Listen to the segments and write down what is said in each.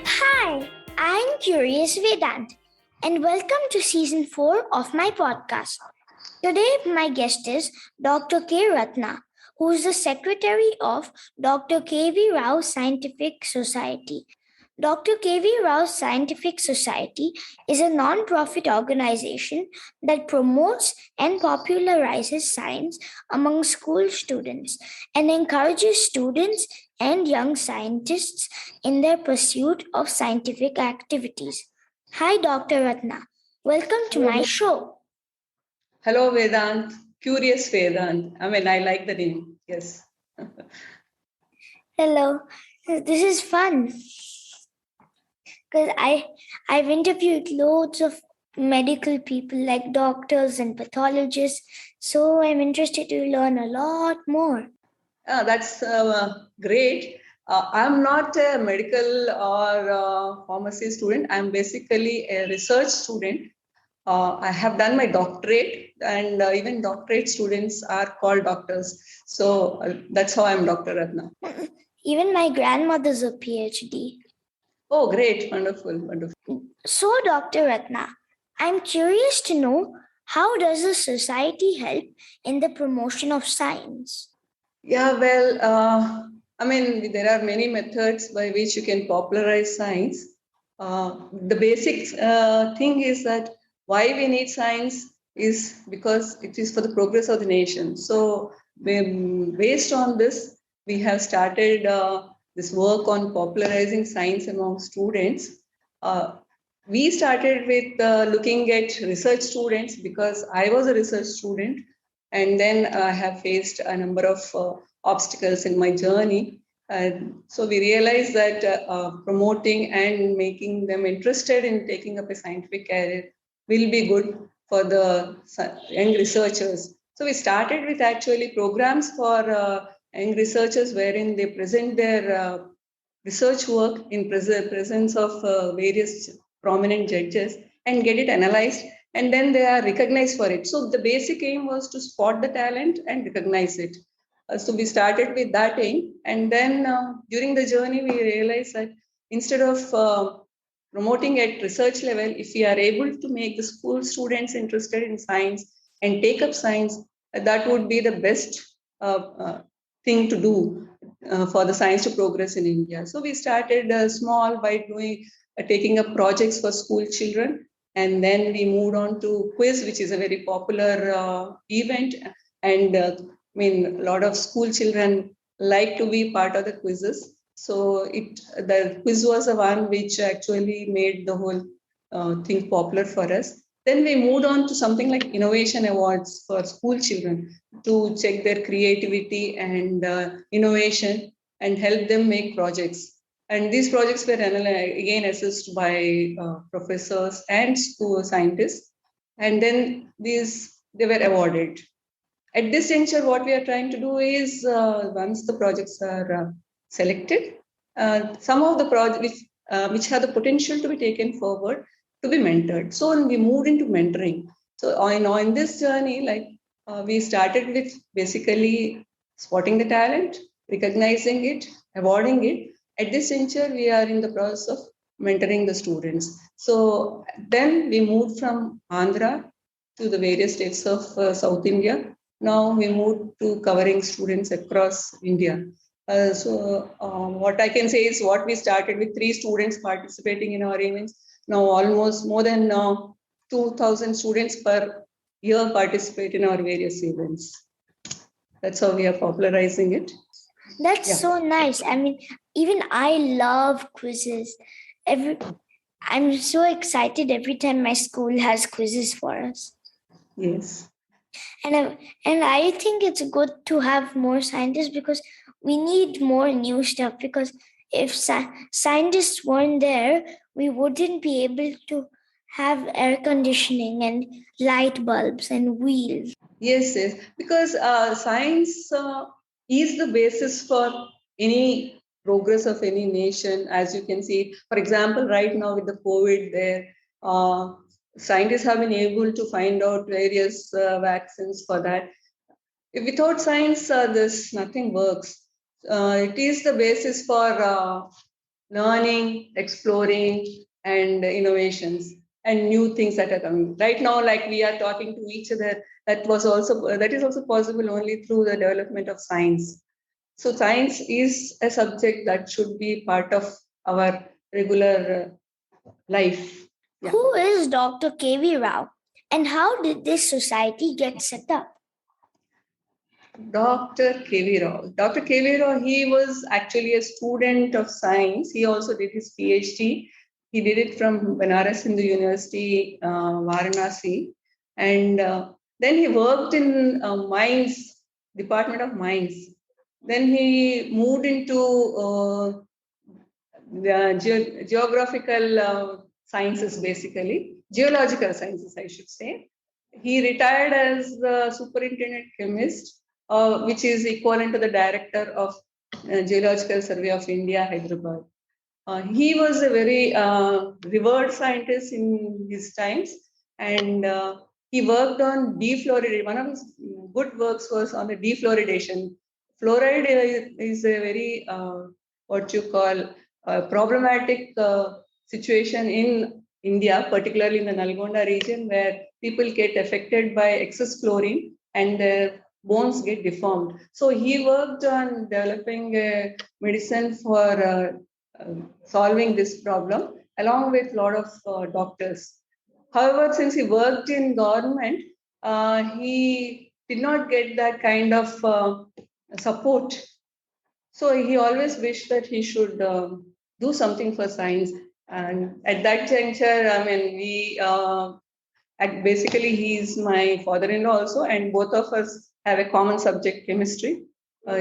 Hi, I'm Curious Vedant, and welcome to season 4 of my podcast. Today, my guest is Dr. K. Ratna, who is the secretary of Dr. K.V. Rao Scientific Society. Dr. K.V. Rao Scientific Society is a non-profit organization that promotes and popularizes science among school students and encourages students and young scientists in their pursuit of scientific activities. Hi, Dr. Ratna. Welcome to my show. Hello, Vedant. Curious Vedant. I like the name. Yes. Hello. This is fun because I've interviewed loads of medical people like doctors and pathologists, so I'm interested to learn a lot more. That's great. I'm not a medical or pharmacy student. I'm basically a research student. I have done my doctorate, and even doctorate students are called doctors. So that's how I'm Dr. Ratna. Even my grandmother's a PhD. Oh, great. Wonderful. Wonderful. So, Dr. Ratna, I'm curious to know, how does the society help in the promotion of science? Yeah, well, there are many methods by which you can popularize science. The basic thing is that why we need science is because it is for the progress of the nation. So, based on this, we have started this work on popularizing science among students. We started with looking at research students because I was a research student, and then I have faced a number of obstacles in my journey. So we realized that promoting and making them interested in taking up a scientific career will be good for the young researchers. So we started with actually programs for young researchers wherein they present their research work in presence of various prominent judges and get it analyzed, and then they are recognized for it. So the basic aim was to spot the talent and recognize it. So we started with that aim, and then during the journey we realized that instead of promoting at research level, if we are able to make the school students interested in science and take up science, that would be the best thing to do for the science to progress in India. So we started small by doing taking up projects for school children, and then we moved on to quiz, which is a very popular event, and a lot of school children like to be part of the quizzes. So the quiz was the one which actually made the whole thing popular for us. Then we moved on to something like innovation awards for school children to check their creativity and innovation and help them make projects. And these projects were again assessed by professors and school scientists. And then they were awarded. At this juncture, what we are trying to do is once the projects are selected, some of the projects which have the potential to be taken forward to be mentored. So we moved into mentoring. So in this journey, we started with basically spotting the talent, recognizing it, awarding it. At this juncture, we are in the process of mentoring the students. So then we moved from Andhra to the various states of South India. Now we moved to covering students across India. What I can say is what we started with 3 students participating in our events. Now almost more than 2,000 students per year participate in our various events. That's how we are popularizing it. That's so nice. Even I love quizzes. I'm so excited every time my school has quizzes for us. Yes. And I think it's good to have more scientists because we need more new stuff. Because if scientists weren't there, we wouldn't be able to have air conditioning and light bulbs and wheels. Yes. Because science is the basis for any progress of any nation, as you can see. For example, right now with the COVID, Scientists have been able to find out various vaccines for that. Without science, this nothing works. It is the basis for learning, exploring, and innovations and new things that are coming. Right now, like we are talking to each other, that is also possible only through the development of science. So science is a subject that should be part of our regular life. Yeah. Who is Dr. K.V. Rao and how did this society get set up? Dr. K.V. Rao. Dr. K.V. Rao, he was actually a student of science. He also did his PhD. He did it from Banaras Hindu University, Varanasi. And then he worked in mines, Department of Mines. Then he moved into the geographical sciences, basically, geological sciences, I should say. He retired as the superintendent chemist, which is equivalent to the director of Geological Survey of India, Hyderabad. He was a very revered scientist in his times, and he worked on defluoridation. One of his good works was on the defluoridation. Fluoride is a very what you call problematic situation in India, particularly in the Nalgonda region, where people get affected by excess chlorine and their bones get deformed. So he worked on developing a medicine for solving this problem along with a lot of doctors. However, since he worked in government, he did not get that kind of support. So he always wished that he should do something for science. And at that juncture, I mean, basically, he's my father-in-law also, and both of us have a common subject, chemistry.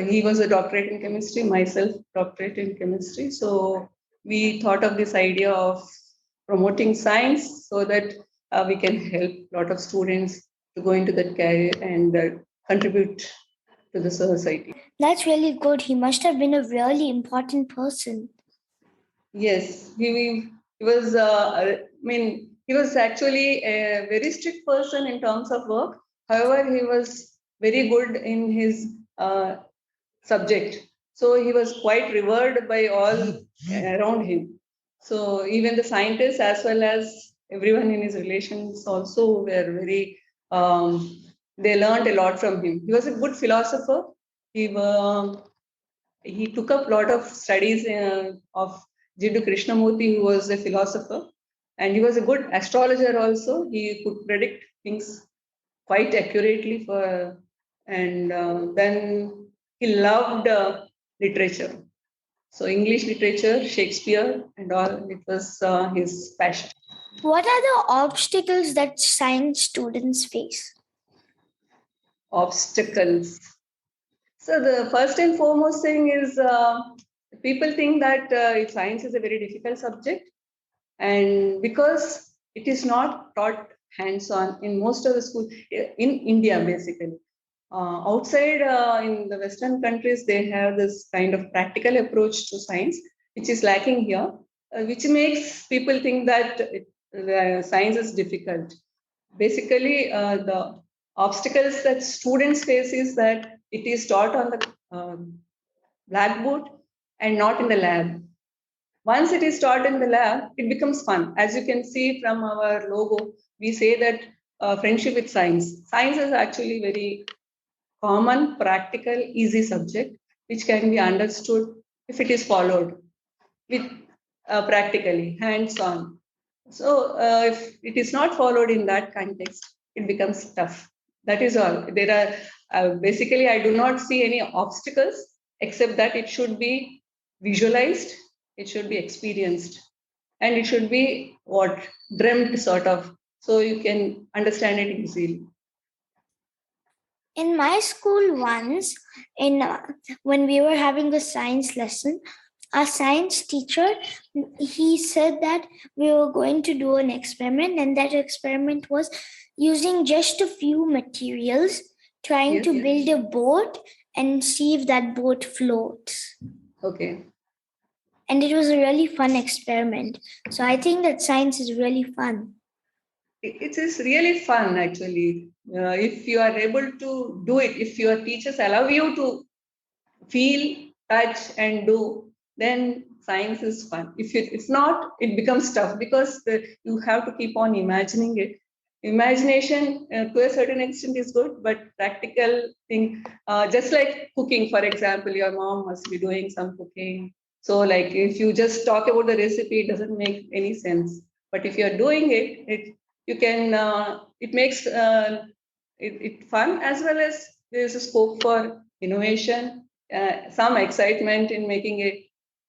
He was a doctorate in chemistry, myself doctorate in chemistry. So we thought of this idea of promoting science so that we can help a lot of students to go into that career and contribute to the society. That's really good. He must have been a really important person. Yes, he was. I mean, he was actually a very strict person in terms of work. However, he was very good in his subject. So he was quite revered by all around him. So even the scientists, as well as everyone in his relations, also were very. They learned a lot from him. He was a good philosopher. He took up a lot of studies of Jiddu Krishnamurti, who was a philosopher, and he was a good astrologer also. He could predict things quite accurately and then he loved literature. So English literature, Shakespeare, and all. It was his passion. What are the obstacles that science students face? Obstacles. So the first and foremost thing is people think that science is a very difficult subject, and because it is not taught hands-on in most of the schools in India, basically. Outside in the Western countries, they have this kind of practical approach to science, which is lacking here, which makes people think that science is difficult. Basically, the obstacles that students face is that it is taught on the blackboard and not in the lab. Once it is taught in the lab, it becomes fun. As you can see from our logo, we say that friendship with science. Science is actually very common, practical, easy subject, which can be understood if it is followed with practically, hands-on. So if it is not followed in that context, it becomes tough. That is all. There are basically I do not see any obstacles except that it should be visualized, it should be experienced, and it should be what dreamt sort of, so you can understand it easily. In my school once, in when we were having a science lesson, our science teacher, he said that we were going to do an experiment, and that experiment was using just a few materials, trying Yes. to build a boat and see if that boat floats. Okay. And it was a really fun experiment. So I think that science is really fun. it is really fun actually. If you are able to do it, if your teachers allow you to feel, touch, and do, then science is fun. If not, it becomes tough because you have to keep on imagining it. Imagination to a certain extent is good, but practical thing, just like cooking, for example, your mom must be doing some cooking. So, like if you just talk about the recipe, it doesn't make any sense. But if you're doing it, you can it makes it fun, as well as there's a scope for innovation, some excitement in making it,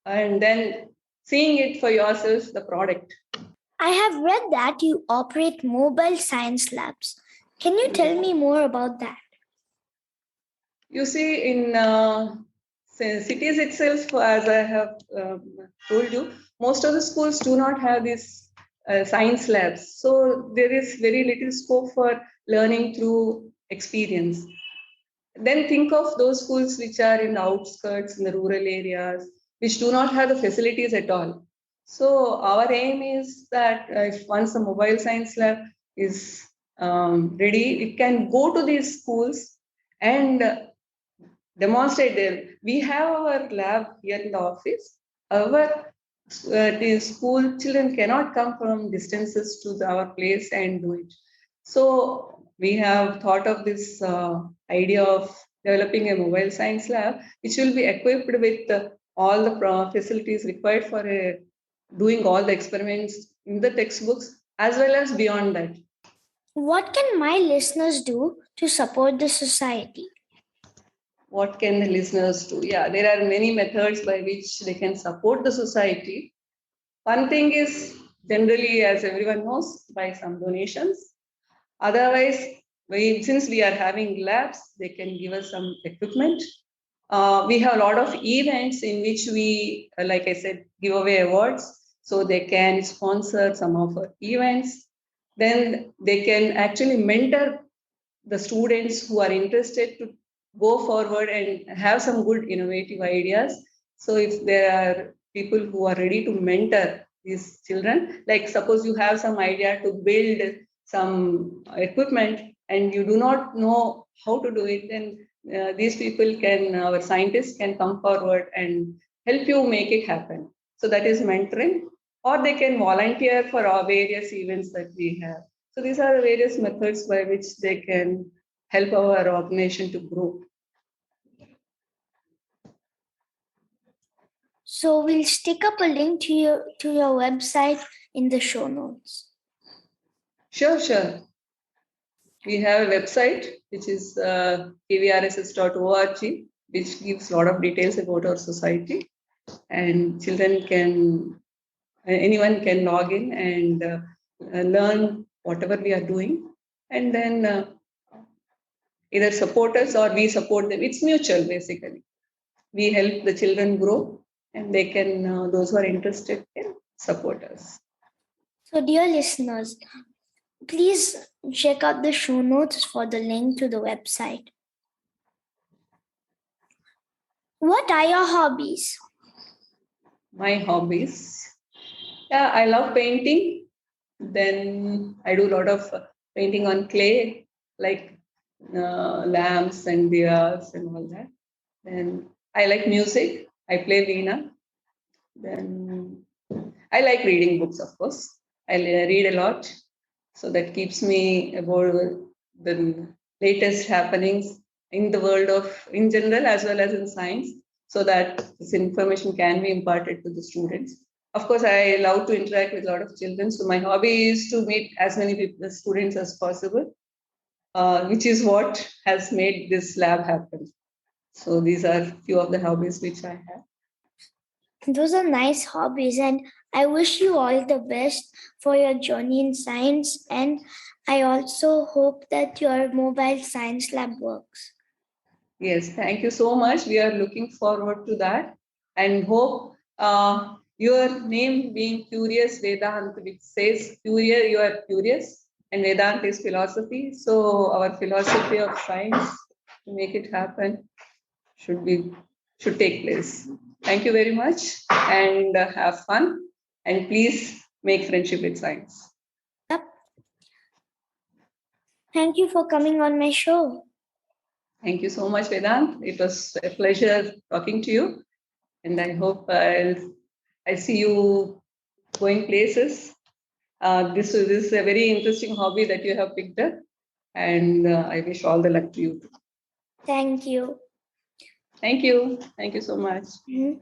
and then seeing it for yourself, the product. I have read that you operate mobile science labs. Can you tell me more about that? You see, in cities itself, as I have told you, most of the schools do not have these science labs. So there is very little scope for learning through experience. Then think of those schools which are in the outskirts, in the rural areas, which do not have the facilities at all. So our aim is that if once the mobile science lab is ready, it can go to these schools and demonstrate there. We have our lab here in the office. However, the school children cannot come from distances to our place and do it. So we have thought of this idea of developing a mobile science lab, which will be equipped with all the facilities required for doing all the experiments in the textbooks, as well as beyond that. What can my listeners do to support the society? What can the listeners do? Yeah, there are many methods by which they can support the society. One thing is generally, as everyone knows, by some donations. Otherwise, since we are having labs, they can give us some equipment. We have a lot of events in which we, like I said, give away awards. So they can sponsor some of our events. Then they can actually mentor the students who are interested to go forward and have some good innovative ideas. So if there are people who are ready to mentor these children, like suppose you have some idea to build some equipment and you do not know how to do it, then these people can, our scientists can come forward and help you make it happen. So that is mentoring, or they can volunteer for our various events that we have. So these are the various methods by which they can help our organization to grow. So we'll stick up a link to your website in the show notes. Sure. We have a website which is kvrss.org, which gives a lot of details about our society, and anyone can log in and learn whatever we are doing, and then either support us or we support them. It's mutual basically. We help the children grow, and they can, those who are interested can support us. So, dear listeners, please check out the show notes for the link to the website. What are your hobbies? My hobbies. Yeah, I love painting. Then I do a lot of painting on clay, like lamps and diyas and all that. Then I like music. I play veena. Then I like reading books, of course. I read a lot. So that keeps me about the latest happenings in the world of, in general, as well as in science, so that this information can be imparted to the students. Of course, I love to interact with a lot of children. So my hobby is to meet as many people, students as possible, which is what has made this lab happen. So these are few of the hobbies which I have. Those are nice hobbies, and I wish you all the best for your journey in science. And I also hope that your mobile science lab works. Yes, thank you so much. We are looking forward to that and hope your name being Curious Vedant, which says curious, you are curious, and Vedant is philosophy. So our philosophy of science to make it happen should be should take place. Thank you very much, and have fun, and please make friendship with science. Yep. Thank you for coming on my show. Thank you so much, Vedant. It was a pleasure talking to you, and I hope I see you going places. This is a very interesting hobby that you have picked up, and I wish all the luck to you. Thank you. Thank you. Thank you so much. Mhm.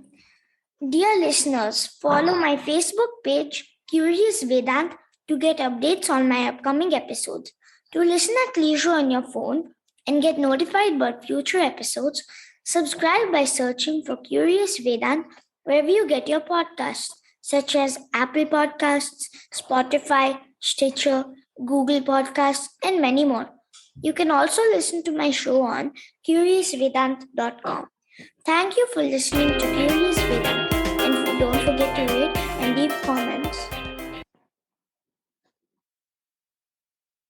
Dear listeners, follow my Facebook page, Curious Vedant, to get updates on my upcoming episodes. To listen at leisure on your phone and get notified about future episodes, subscribe by searching for Curious Vedant wherever you get your podcasts, such as Apple Podcasts, Spotify, Stitcher, Google Podcasts, and many more. You can also listen to my show on curiousvedant.com. Thank you for listening to Curious Vedant, and don't forget to rate and leave comments.